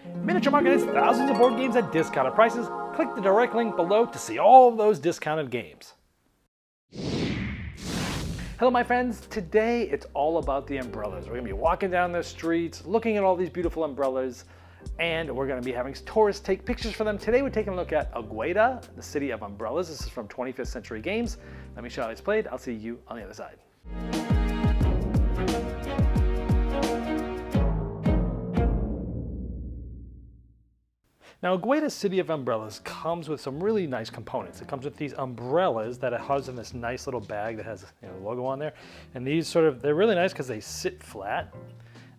Miniature Market has thousands of board games at discounted prices. Click the direct link below to see all of those discounted games. Hello my friends, today it's all about the umbrellas. We're going to be walking down the streets, looking at all these beautiful umbrellas, and we're going to be having tourists take pictures for them. Today we're taking a look at Agueda, the City of Umbrellas. This is from 25th Century Games. Let me show you how it's played. I'll see you on the other side. Now, Agueda City of Umbrellas comes with some really nice components. It comes with these umbrellas that it has in this nice little bag that has a logo on there. And these they're really nice because they sit flat.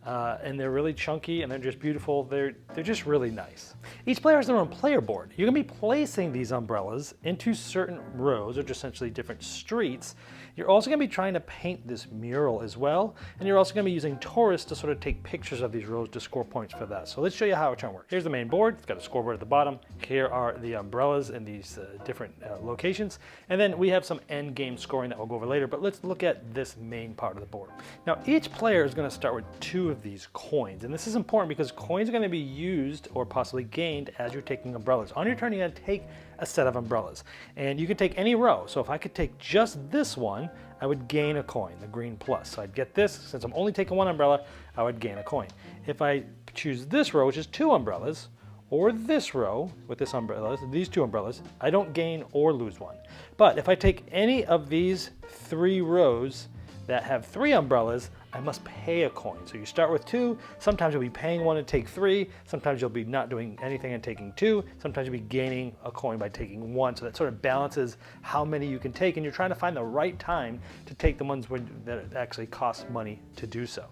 And they're really chunky and they're just beautiful. They're just really nice. Each player has their own player board. You're gonna be placing these umbrellas into certain rows, or essentially different streets. You're also gonna be trying to paint this mural as well. And you're also gonna be using tourists to sort of take pictures of these rows to score points for that. So let's show you how it's gonna work. Here's the main board. It's got a scoreboard at the bottom. Here are the umbrellas in these different locations. And then we have some end game scoring that we'll go over later, but let's look at this main part of the board. Now, each player is gonna start with 2 of these coins, and this is important because coins are going to be used or possibly gained as you're taking umbrellas. On your turn, you're going to take a set of umbrellas, and you can take any row. So if I could take just this one, I would gain a coin, the green plus. So I'd get this. Since I'm only taking 1 umbrella, I would gain a coin. If I choose this row, which is 2 umbrellas, or this row with this umbrella, these 2 umbrellas, I don't gain or lose 1. But if I take any of these 3 rows that have 3 umbrellas, I must pay a coin. So you start with 2, sometimes you'll be paying 1 and take 3, sometimes you'll be not doing anything and taking 2, sometimes you'll be gaining a coin by taking 1. So that sort of balances how many you can take, and you're trying to find the right time to take the ones that actually cost money to do so.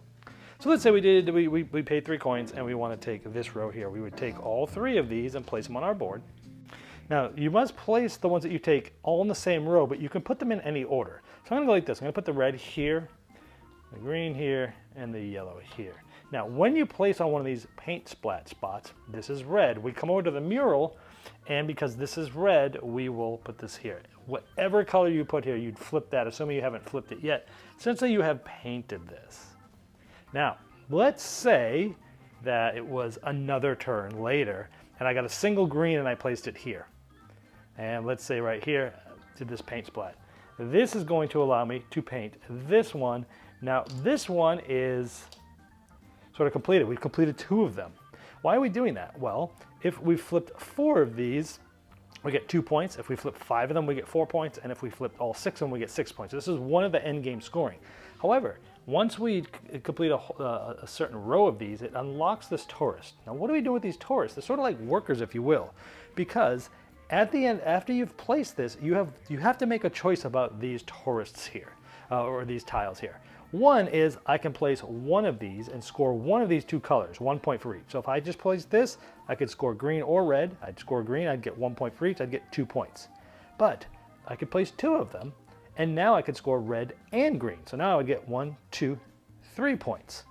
So let's say we paid 3 coins and we want to take this row here. We would take all 3 of these and place them on our board. Now, you must place the ones that you take all in the same row, but you can put them in any order. So I'm going to go like this. I'm going to put the red here, the green here, and the yellow here. Now, when you place on one of these paint splat spots, this is red. We come over to the mural, and because this is red, we will put this here. Whatever color you put here, you'd flip that, assuming you haven't flipped it yet. Essentially, you have painted this. Now, let's say that it was another turn later, and I got a single green and I placed it here. And let's say right here, did this paint splat. This is going to allow me to paint this one. Now, this one is sort of completed. We've completed 2 of them. Why are we doing that? Well, if we flipped 4 of these, we get 2 points. If we flip 5 of them, we get 4 points. And if we flipped all 6 of them, we get 6 points. So this is one of the end game scoring. However, once we complete a certain row of these, it unlocks this tourist. Now, what do we do with these tourists? They're sort of like workers, if you will, because at the end, after you've placed this, you have to make a choice about these tourists here, or these tiles here. One is I can place 1 of these and score 1 of these 2 colors, 1 point for each. So if I just place this, I could score green or red. I'd score green, I'd get 1 point for each, I'd get 2 points. But I could place 2 of them, and now I could score red and green. So now I would get 1, 2, 3 points.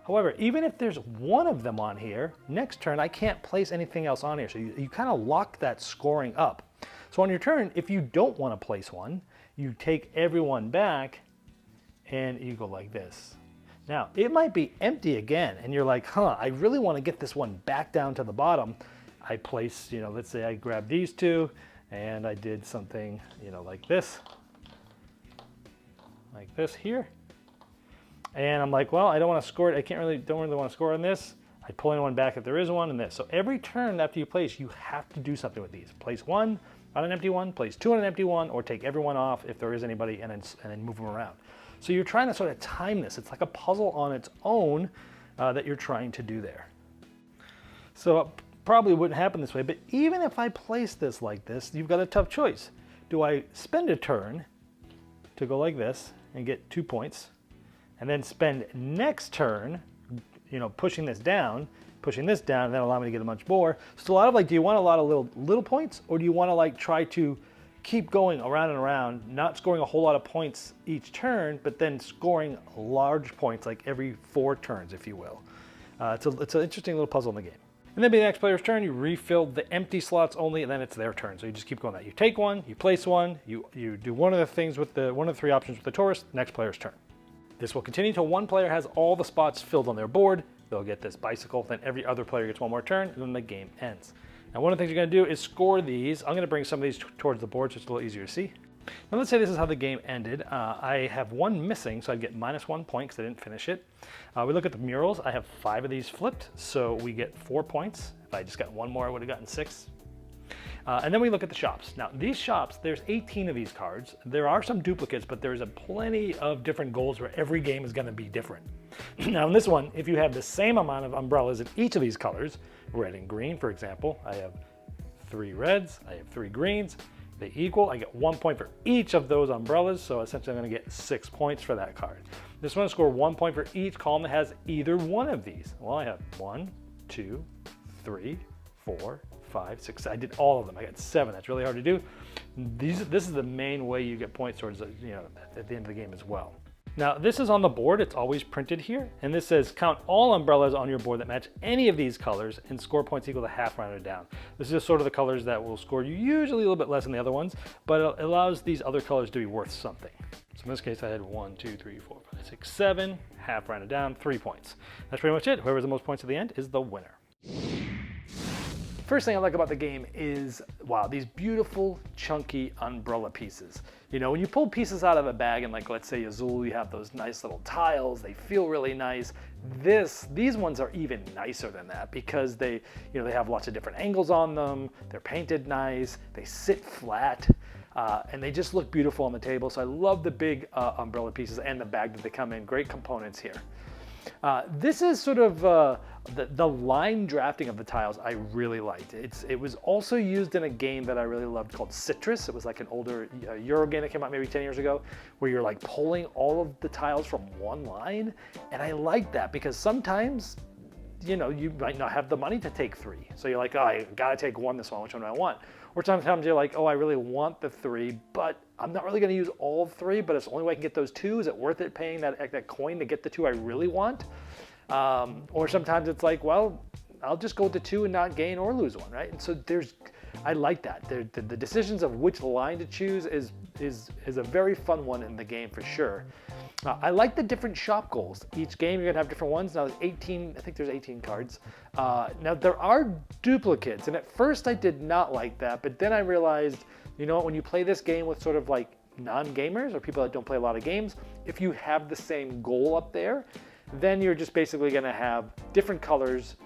However, even if there's 1 of them on here, next turn I can't place anything else on here. So you kind of lock that scoring up. So on your turn, if you don't want to place 1, you take everyone back and you go like this. Now, it might be empty again, and you're like, I really want to get this one back down to the bottom. I place, let's say I grabbed these 2 and I did something, like this here. And I'm like, well, I don't want to score it. Don't really want to score on this. I pull anyone back if there is one, and this. So every turn after you place, you have to do something with these. Place 1 on an empty one, place 2 on an empty one, or take everyone off if there is anybody, and then move them around. So you're trying to sort of time this. It's like a puzzle on its own that you're trying to do there. So it probably wouldn't happen this way, but even if I place this like this, you've got a tough choice. Do I spend a turn to go like this and get 2 points, and then spend next turn, pushing this down, and then allow me to get a bunch more? So it's a lot of do you want a lot of little points, or do you want to try to keep going around and around, not scoring a whole lot of points each turn, but then scoring large points every 4 turns, if you will? It's an interesting little puzzle in the game. And then by the next player's turn, you refill the empty slots only, and then it's their turn. So you just keep going that. You take 1, you place 1, you do one of the things with one of the 3 options with the tourist, next player's turn. This will continue until 1 player has all the spots filled on their board. they'll get this bicycle, then every other player gets one more turn, and then the game ends. Now, one of the things you're going to do is score these. I'm going to bring some of these towards the board so it's a little easier to see. Now, let's say this is how the game ended. I have one missing, so I'd get -1 point because I didn't finish it. We look at the murals. I have 5 of these flipped, so we get 4 points. If I just got one more, I would have gotten 6. And then we look at the shops. Now, these shops, there's 18 of these cards. There are some duplicates, but there's a plenty of different goals where every game is going to be different. Now, in this one, if you have the same amount of umbrellas in each of these colors, red and green, for example, I have 3 reds, I have 3 greens, they equal. I get 1 point for each of those umbrellas, so essentially I'm going to get 6 points for that card. This one, score 1 point for each column that has either one of these. Well, I have 1, 2, 3, 4, 5, 6. I did all of them. I got 7. That's really hard to do. This is the main way you get points towards, at the end of the game as well. Now, this is on the board. It's always printed here, and this says count all umbrellas on your board that match any of these colors and score points equal to half rounded down. This is just sort of the colors that will score you usually a little bit less than the other ones, but it allows these other colors to be worth something. So in this case, I had 1, 2, 3, 4, 5, 6, 7, half rounded down, 3 points. That's pretty much it. Whoever has the most points at the end is the winner. First thing I like about the game is, wow, these beautiful, chunky umbrella pieces. You know, when you pull pieces out of a bag, and like, let's say Azul, you have those nice little tiles, they feel really nice. These ones are even nicer than that because they have lots of different angles on them, they're painted nice, they sit flat, and they just look beautiful on the table. So I love the big umbrella pieces and the bag that they come in. Great components here. This is sort of the line drafting of the tiles I really liked. It was also used in a game that I really loved called Citrus. It was like an older Euro game that came out maybe 10 years ago where you're like pulling all of the tiles from one line. And I like that because sometimes, you might not have the money to take 3. So you're like, oh, I gotta take one this one, which one do I want? Or sometimes you're like, oh, I really want the 3, but I'm not really gonna use all 3, but it's the only way I can get those 2. Is it worth it paying that coin to get the 2 I really want? Or sometimes it's like, well, I'll just go with the 2 and not gain or lose one, right? And so I like that. The decisions of which line to choose is a very fun one in the game for sure. I like the different shop goals. Each game you're gonna have different ones. Now I think there's 18 cards. Now there are duplicates, and at first I did not like that, but then I realized, when you play this game with sort of like non-gamers or people that don't play a lot of games, if you have the same goal up there, then you're just basically gonna have different colors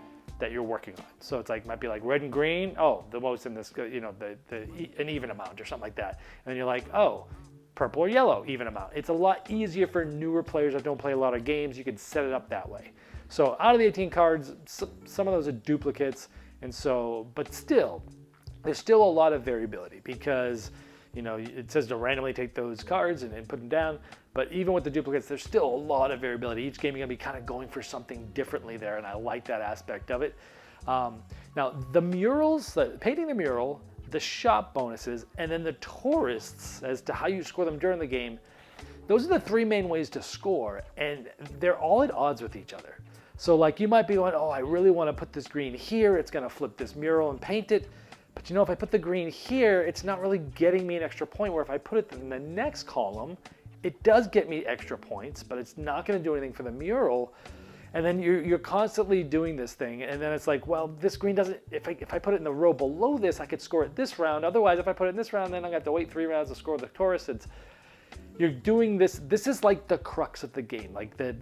that you're working on. So it's like, might be like red and green. Oh, the most in this, an even amount or something like that. And then you're like, oh, purple or yellow, even amount. It's a lot easier for newer players that don't play a lot of games. You can set it up that way. So out of the 18 cards, some of those are duplicates. And so, but still, there's still a lot of variability because, it says to randomly take those cards and put them down. But even with the duplicates, there's still a lot of variability. Each game you're gonna be kind of going for something differently there, and I like that aspect of it. Now, the murals, painting the mural, the shop bonuses, and then the tourists as to how you score them during the game, those are the 3 main ways to score, and they're all at odds with each other. So like you might be going, oh, I really want to put this green here, it's gonna flip this mural and paint it. But if I put the green here, it's not really getting me an extra point, where if I put it in the next column, it does get me extra points, but it's not gonna do anything for the mural. And then you're constantly doing this thing, and then it's like, well, this green doesn't, if I put it in the row below this, I could score it this round. Otherwise, if I put it in this round, then I got to wait 3 rounds to score the tourist. You're doing this is like the crux of the game. Like the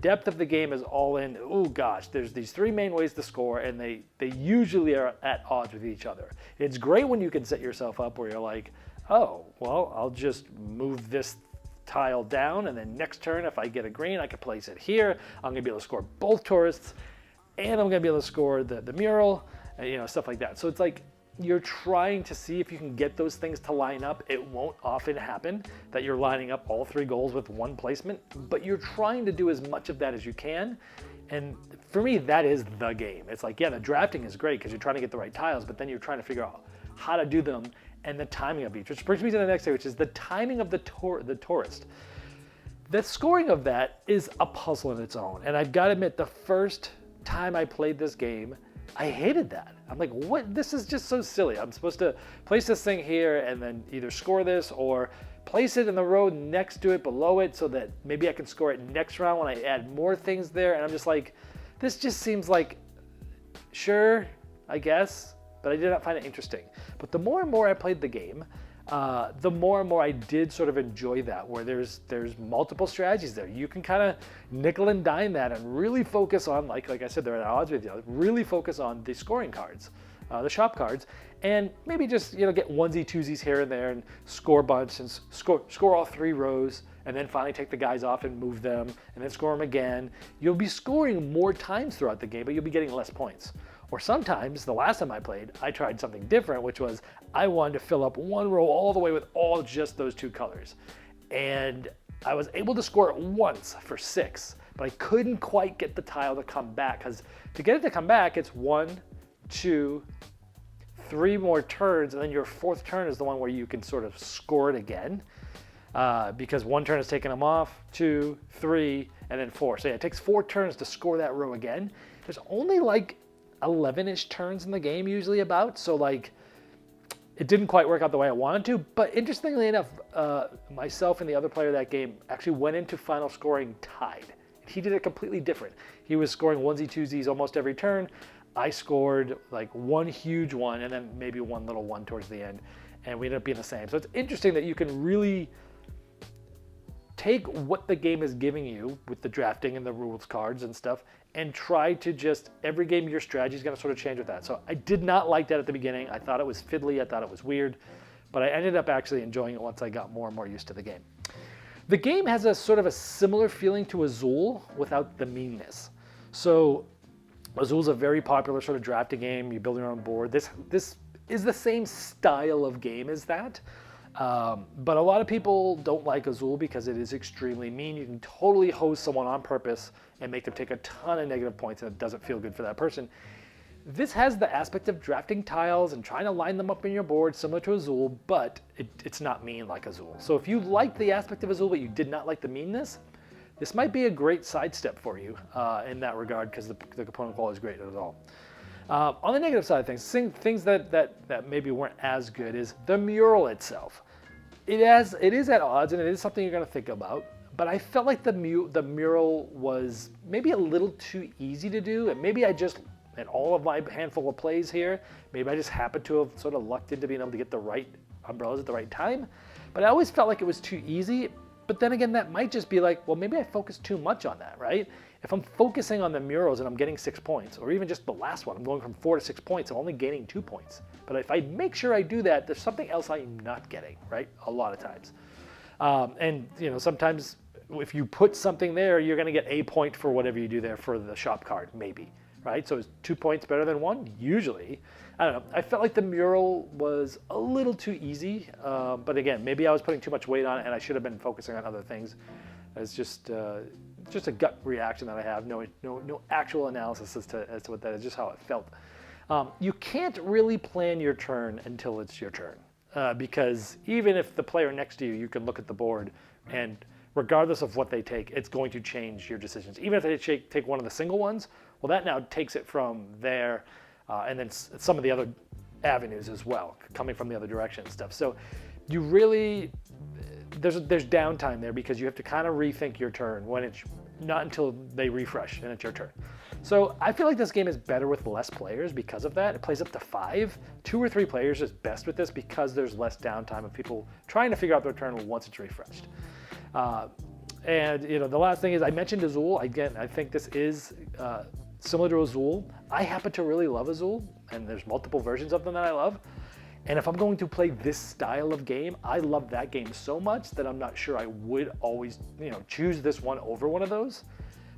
depth of the game is all in, oh gosh, there's these 3 main ways to score, and they usually are at odds with each other. It's great when you can set yourself up where you're like, oh, well, I'll just move this tile down, and then next turn, if I get a green, I can place it here. I'm gonna be able to score both tourists, and I'm gonna be able to score the mural, stuff like that. So it's like you're trying to see if you can get those things to line up. It won't often happen that you're lining up all 3 goals with one placement, but you're trying to do as much of that as you can. And for me, that is the game. It's like, yeah, the drafting is great because you're trying to get the right tiles, but then you're trying to figure out how to do them and the timing of each, which brings me to the next thing, which is the timing of the tourist. The scoring of that is a puzzle in its own. And I've got to admit, the first time I played this game, I hated that. I'm like, what? This is just so silly. I'm supposed to place this thing here and then either score this or place it in the row next to it, below it, so that maybe I can score it next round when I add more things there. And I'm just like, this just seems like, sure, I guess, but I did not find it interesting. But the more and more I played the game, the more and more I did sort of enjoy that, where there's multiple strategies there. You can kind of nickel and dime that and really focus on, like I said, they're at odds with you. Really focus on the scoring cards, the shop cards, and maybe just get onesie twosies here and there and score a bunch and score all 3 rows, and then finally take the guys off and move them, and then score them again. You'll be scoring more times throughout the game, but you'll be getting less points. Or sometimes, the last time I played, I tried something different, which was I wanted to fill up one row all the way with all just those 2 colors. And I was able to score it once for 6, but I couldn't quite get the tile to come back, because to get it to come back, it's 1, 2, 3 more turns, and then your 4th turn is the one where you can sort of score it again, because 1 turn is taking them off, 2, 3, and then 4. So yeah, it takes 4 turns to score that row again. There's only like 11-ish turns in the game usually about, so like it didn't quite work out the way I wanted to. But interestingly enough, myself and the other player of that game actually went into final scoring tied. He did it completely different. He was scoring onesie twosies almost every turn. I scored like 1 huge one and then maybe 1 little one towards the end, and we ended up being the same. So it's interesting that you can really take what the game is giving you with the drafting and the rules cards and stuff, and try to just, every game your strategy is going to sort of change with that. So I did not like that at the beginning. I thought it was fiddly. I thought it was weird. But I ended up actually enjoying it once I got more and more used to the game. The game has a sort of a similar feeling to Azul without the meanness. So Azul's a very popular sort of drafting game. You build your own board. This is the same style of game as that. But a lot of people don't like Azul because it is extremely mean. You can totally hose someone on purpose and make them take a ton of negative points, and it doesn't feel good for that person. This has the aspect of drafting tiles and trying to line them up in your board similar to Azul, but it's not mean like Azul. So if you like the aspect of Azul but you did not like the meanness, this might be a great sidestep for you in that regard, because the component quality is great as all. On the negative side of things, things that maybe weren't as good is the mural itself. It is at odds, and it is something you're going to think about. But I felt like the mural was maybe a little too easy to do, and maybe I just, in all of my handful of plays here, maybe I just happened to have sort of lucked into being able to get the right umbrellas at the right time. But I always felt like it was too easy. But then again, that might just be like, well, maybe I focused too much on that, right? If I'm focusing on the murals and I'm getting 6 points, or even just the last one, I'm going from 4 to 6 points, I'm only gaining 2 points. But if I make sure I do that, there's something else I'm not getting, right? A lot of times. And sometimes if you put something there, you're going to get a point for whatever you do there for the shop card, maybe, right? So is 2 points better than 1? Usually. I don't know. I felt like the mural was a little too easy, but again, maybe I was putting too much weight on it, and I should have been focusing on other things. It's just a gut reaction that I have. No actual analysis as to what that is. Just how it felt. You can't really plan your turn until it's your turn, because even if the player next to you, you can look at the board, and regardless of what they take, it's going to change your decisions. Even if they take one of the single ones, well, that now takes it from there, and then some of the other avenues as well, coming from the other direction and stuff. So you really, there's downtime there, because you have to kind of rethink your turn when it's not until they refresh and it's your turn. So I feel like this game is better with less players because of that. It plays up to 5. 2 or 3 players is best with this, because there's less downtime of people trying to figure out their turn once it's refreshed. And the last thing is, I mentioned Azul. Again, I think this is similar to Azul. I happen to really love Azul, and there's multiple versions of them that I love. And if I'm going to play this style of game, I love that game so much that I'm not sure I would always, choose this one over one of those.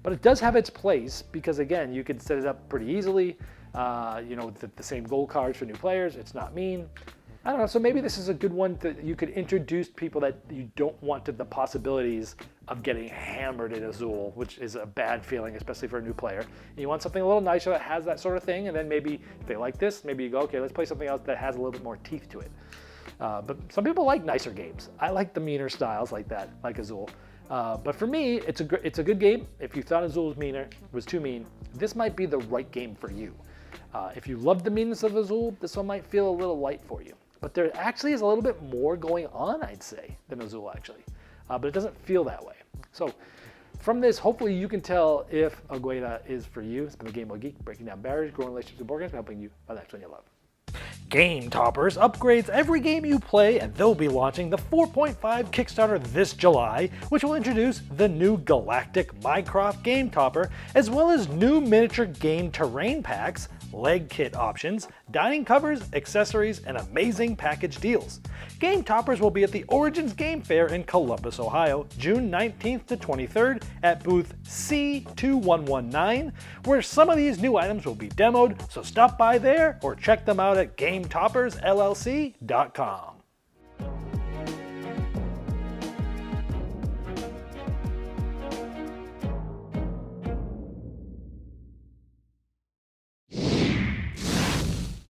But it does have its place, because again, you can set it up pretty easily. The same gold cards for new players. It's not mean. I don't know, so maybe this is a good one that you could introduce people that you don't want to the possibilities of getting hammered in Azul, which is a bad feeling, especially for a new player. And you want something a little nicer that has that sort of thing, and then maybe if they like this, maybe you go, okay, let's play something else that has a little bit more teeth to it. But some people like nicer games. I like the meaner styles like that, like Azul. But for me, it's a good game. If you thought Azul was too mean, this might be the right game for you. If you love the meanness of Azul, this one might feel a little light for you. But there actually is a little bit more going on, I'd say, than Azul actually. But it doesn't feel that way. So from this, hopefully you can tell if Agueda is for you. It's been the Game Boy Geek, breaking down barriers, growing relationships with board games, and helping you find the next one you love. Game Toppers upgrades every game you play, and they'll be launching the 4.5 Kickstarter this July, which will introduce the new Galactic Minecraft Game Topper, as well as new miniature game terrain packs, leg kit options, dining covers, accessories, and amazing package deals. Game Toppers will be at the Origins Game Fair in Columbus, Ohio, June 19th to 23rd at booth C2119, where some of these new items will be demoed, so stop by there or check them out at GameToppersLLC.com.